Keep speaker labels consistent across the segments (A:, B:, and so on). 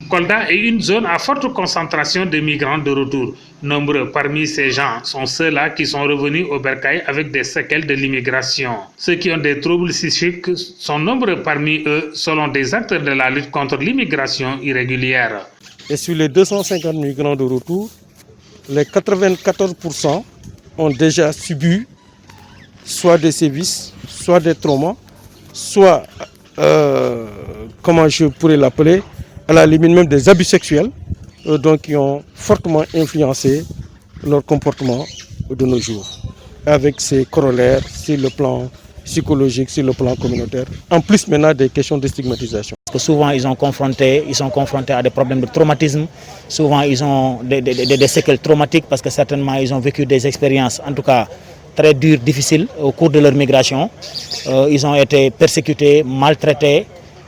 A: Kolda est une zone à forte concentration de migrants de retour. Nombreux parmi ces gens sont ceux-là qui sont revenus au bercail avec des séquelles de l'immigration. Ceux qui ont des troubles psychiques sont nombreux parmi eux, selon des acteurs de la lutte contre l'immigration irrégulière.
B: Et sur les 250 migrants de retour, les 94% ont déjà subi soit des sévices, soit des traumas, soit, comment je pourrais l'appeler, à la limite même des abus sexuels, donc qui ont fortement influencé leur comportement de nos jours, avec ses corollaires sur le plan psychologique, sur le plan communautaire, en plus maintenant des questions de stigmatisation.
C: Parce que souvent ils sont confrontés à des problèmes de traumatisme, souvent ils ont des séquelles traumatiques parce que certainement ils ont vécu des expériences, en tout cas très dures, difficiles au cours de leur migration. Ils ont été persécutés, maltraités.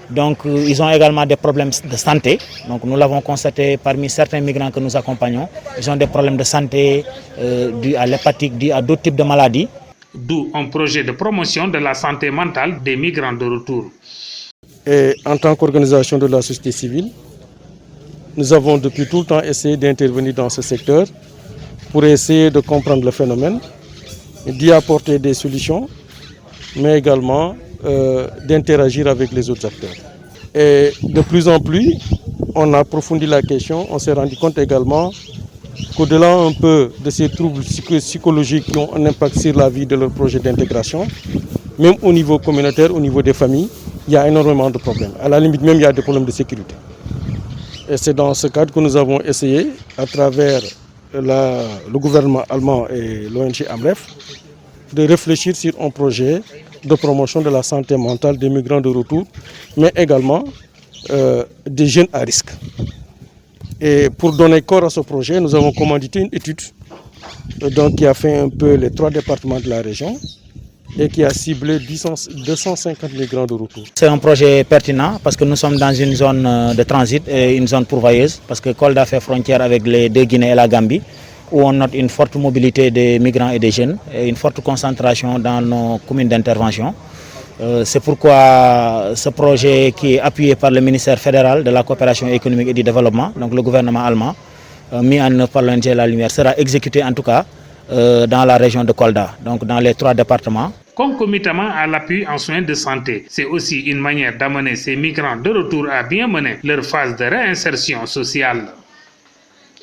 C: Donc ils ont également des problèmes de santé. Donc nous l'avons constaté parmi certains migrants que nous accompagnons. Ils ont des problèmes de santé dus à l'hépatique, dus à d'autres types de maladies.
A: D'où un projet de promotion de la santé mentale des migrants de retour.
B: Et en tant qu'organisation de la société civile, nous avons depuis tout le temps essayé d'intervenir dans ce secteur pour essayer de comprendre le phénomène, d'y apporter des solutions, mais également d'interagir avec les autres acteurs. Et de plus en plus, on a approfondi la question, on s'est rendu compte également qu'au-delà un peu de ces troubles psychologiques qui ont un impact sur la vie de leur projet d'intégration, même au niveau communautaire, au niveau des familles, il y a énormément de problèmes. À la limite même, il y a des problèmes de sécurité. Et c'est dans ce cadre que nous avons essayé, à travers le gouvernement allemand et l'ONG AMREF, de réfléchir sur un projet de promotion de la santé mentale des migrants de retour, mais également des jeunes à risque. Et pour donner corps à ce projet, nous avons commandité une étude qui a fait un peu les 3 départements de la région et qui a ciblé 250 migrants de retour.
C: C'est un projet pertinent parce que nous sommes dans une zone de transit et une zone pourvoyeuse parce que Kolda fait frontière avec les 2 Guinées et la Gambie, où on note une forte mobilité des migrants et des jeunes et une forte concentration dans nos communes d'intervention. C'est pourquoi ce projet qui est appuyé par le ministère fédéral de la coopération économique et du développement, donc le gouvernement allemand, mis en œuvre par l'ONG La Lumière, sera exécuté en tout cas dans la région de Kolda, donc dans les 3 départements.
A: Concomitamment à l'appui en soins de santé, c'est aussi une manière d'amener ces migrants de retour à bien mener leur phase de réinsertion sociale.